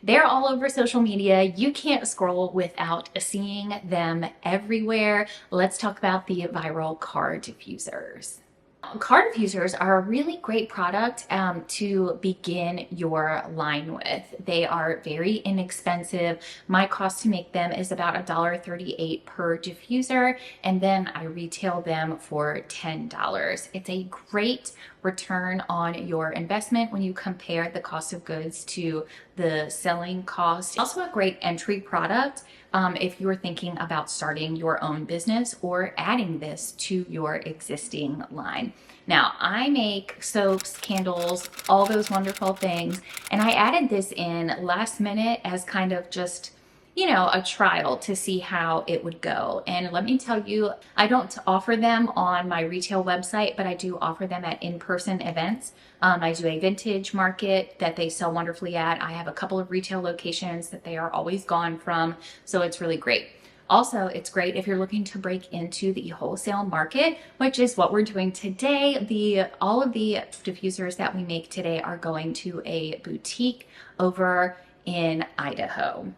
They're all over social media. You can't scroll without seeing them everywhere. Let's talk about the viral car diffusers. Car diffusers are a really great product to begin your line with. They are very inexpensive. My cost to make them is about $1.38 per diffuser, and then I retail them for $10. It's a great return on your investment when you compare the cost of goods to the selling cost. Also a great entry product if you're thinking about starting your own business or adding this to your existing line. Now, I make soaps, candles, all those wonderful things, and I added this in last minute as kind of just, a trial to see how it would go. And let me tell you, I don't offer them on my retail website, but I do offer them at in-person events. I do a vintage market that they sell wonderfully at. I have a couple of retail locations that they are always gone from, so it's really great. Also, it's great if you're looking to break into the wholesale market, which is what we're doing today. All of the diffusers that we make today are going to a boutique over in Idaho.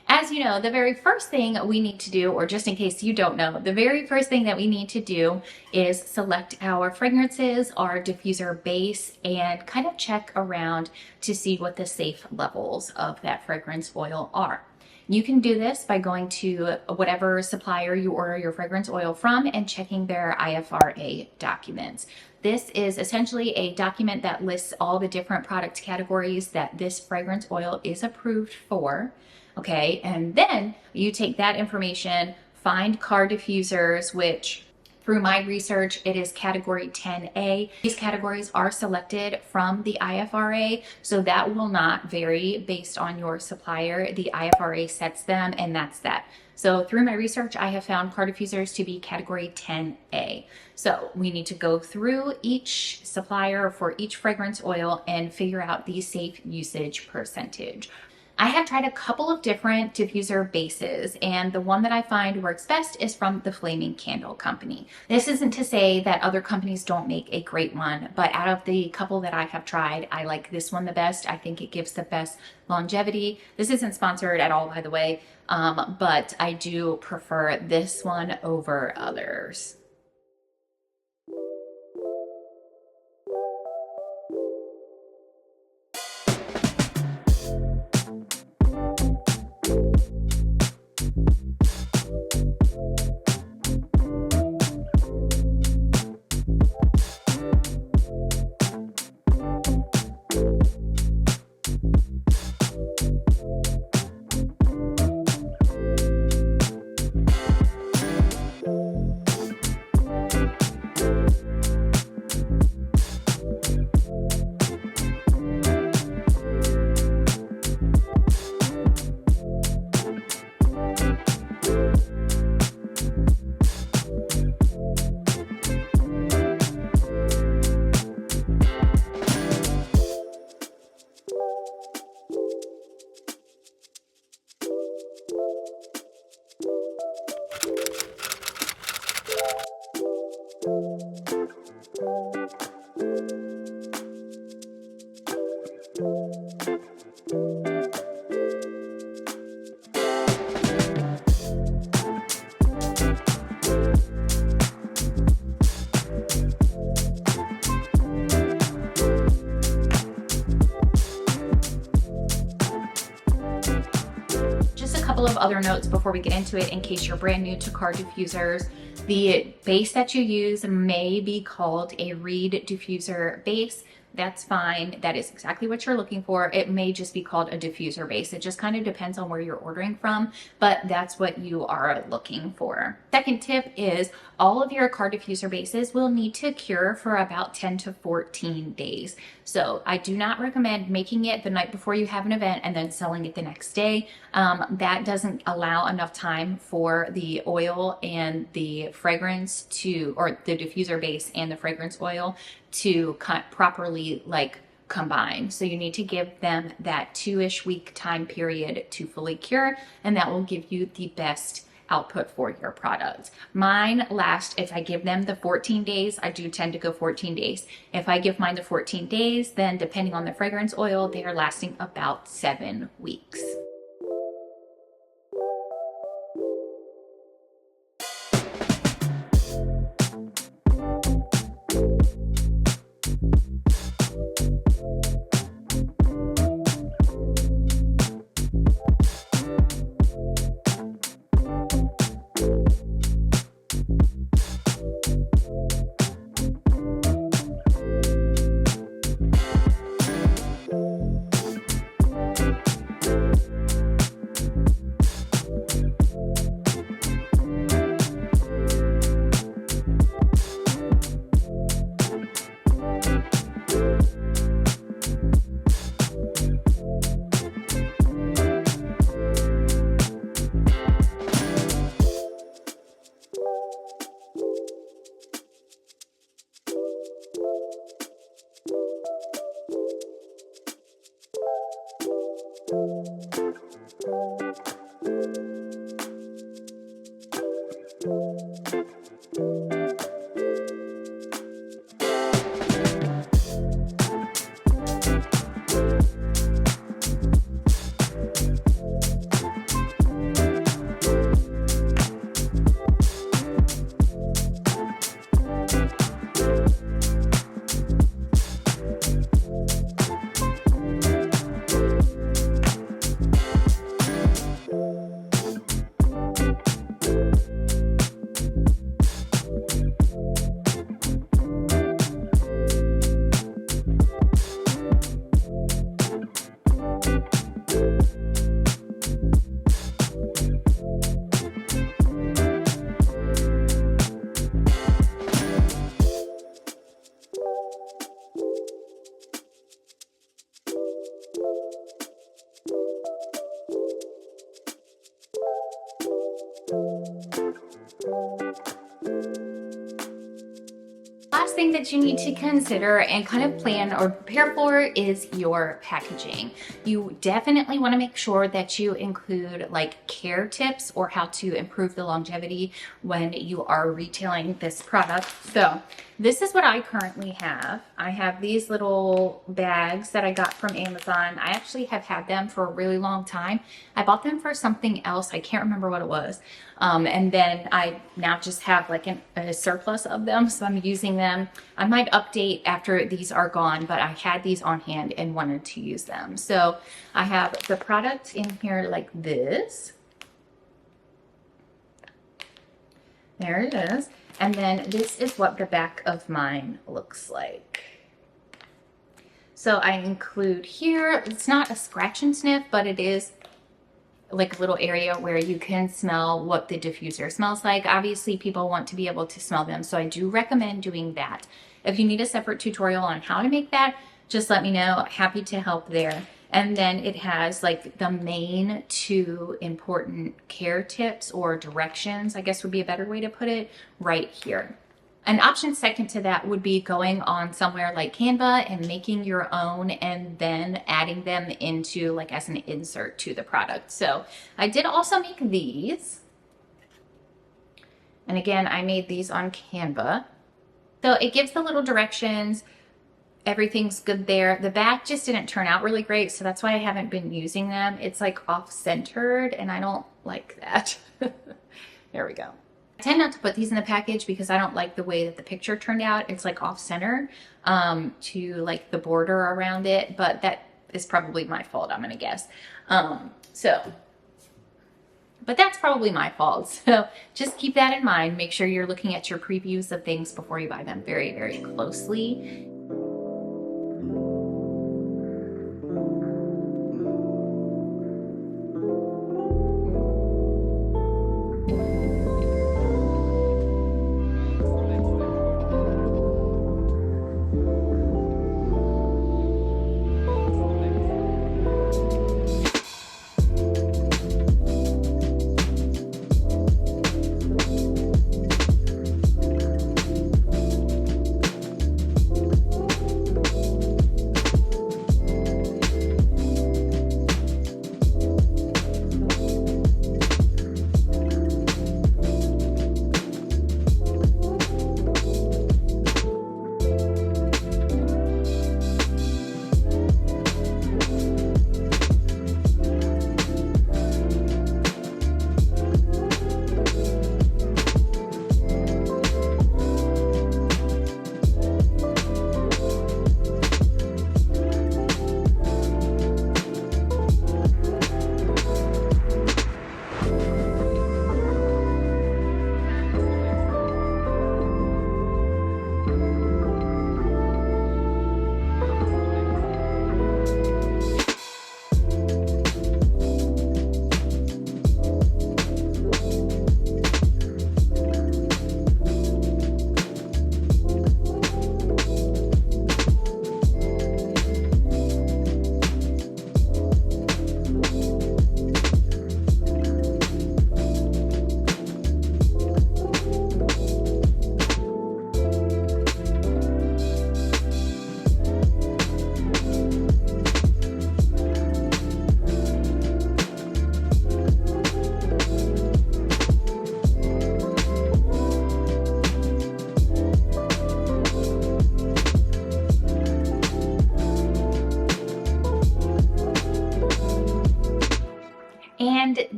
As you know, the very first thing we need to do, or just in case you don't know, the very first thing that we need to do is select our fragrances, our diffuser base, and kind of check around to see what the safe levels of that fragrance oil are. You can do this by going to whatever supplier you order your fragrance oil from and checking their IFRA documents. This is essentially a document that lists all the different product categories that this fragrance oil is approved for. Okay, and then you take that information, find car diffusers, which through my research, it is category 10A. These categories are selected from the IFRA, so that will not vary based on your supplier. The IFRA sets them, and that's that. So through my research, I have found car diffusers to be category 10A. So we need to go through each supplier for each fragrance oil and figure out the safe usage percentage. I have tried a couple of different diffuser bases, and the one that I find works best is from the Flaming Candle Company. This isn't to say that other companies don't make a great one, but out of the couple that I have tried, I like this one the best. I think it gives the best longevity. This isn't sponsored at all, by the way, but I do prefer this one over others. Couple of other notes before we get into it in case you're brand new to car diffusers. The base that you use may be called a reed diffuser base. That's fine. That is exactly what you're looking for. It may just be called a diffuser base. It just kind of depends on where you're ordering from, but that's what you are looking for. Second tip is all of your car diffuser bases will need to cure for about 10 to 14 days. So I do not recommend making it the night before you have an event and then selling it the next day. That doesn't allow enough time for the oil and the fragrance or the diffuser base and the fragrance oil to properly combine. So you need to give them that 2-ish week time period to fully cure, and that will give you the best output for your product. Mine last, if I give them the 14 days, I do tend to go 14 days. If I give mine the 14 days, then depending on the fragrance oil, they are lasting about 7 weeks. Last thing that you need to consider and kind of plan or prepare for is your packaging. You definitely want to make sure that you include like care tips or how to improve the longevity when you are retailing this product. So this is what I currently have. I have these little bags that I got from Amazon. I actually have had them for a really long time. I bought them for something else. I can't remember what it was. And then I now just have like a surplus of them, so I'm using them. I might update after these are gone, but I had these on hand and wanted to use them. So I have the product in here like this. There it is. And then this is what the back of mine looks like. So I include here, it's not a scratch and sniff, but it is like a little area where you can smell what the diffuser smells like. Obviously, people want to be able to smell them, so I do recommend doing that. If you need a separate tutorial on how to make that, just let me know. Happy to help there. And then it has like the main 2 important care tips or directions, I guess would be a better way to put it, right here. An option second to that would be going on somewhere like Canva and making your own and then adding them into like as an insert to the product. So I did also make these. And again, I made these on Canva. So it gives the little directions. Everything's good there. The back just didn't turn out really great, so that's why I haven't been using them. It's like off-centered and I don't like that. There we go. I tend not to put these in the package because I don't like the way that the picture turned out. It's like off-center to like the border around it, but that is probably my fault, I'm gonna guess. But that's probably my fault. So just keep that in mind. Make sure you're looking at your previews of things before you buy them very, very closely.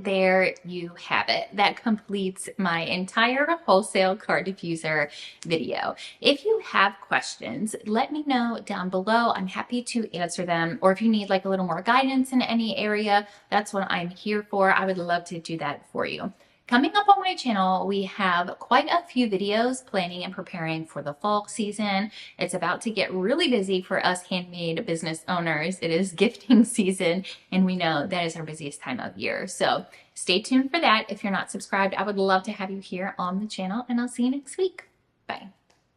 there you have it. That completes my entire wholesale card diffuser video. If you have questions, let me know down below. I'm happy to answer them. Or if you need like a little more guidance in any area, that's what I'm here for. I would love to do that for you. Coming up on my channel, we have quite a few videos planning and preparing for the fall season. It's about to get really busy for us handmade business owners. It is gifting season, and we know that is our busiest time of year. So stay tuned for that. If you're not subscribed, I would love to have you here on the channel, and I'll see you next week. Bye.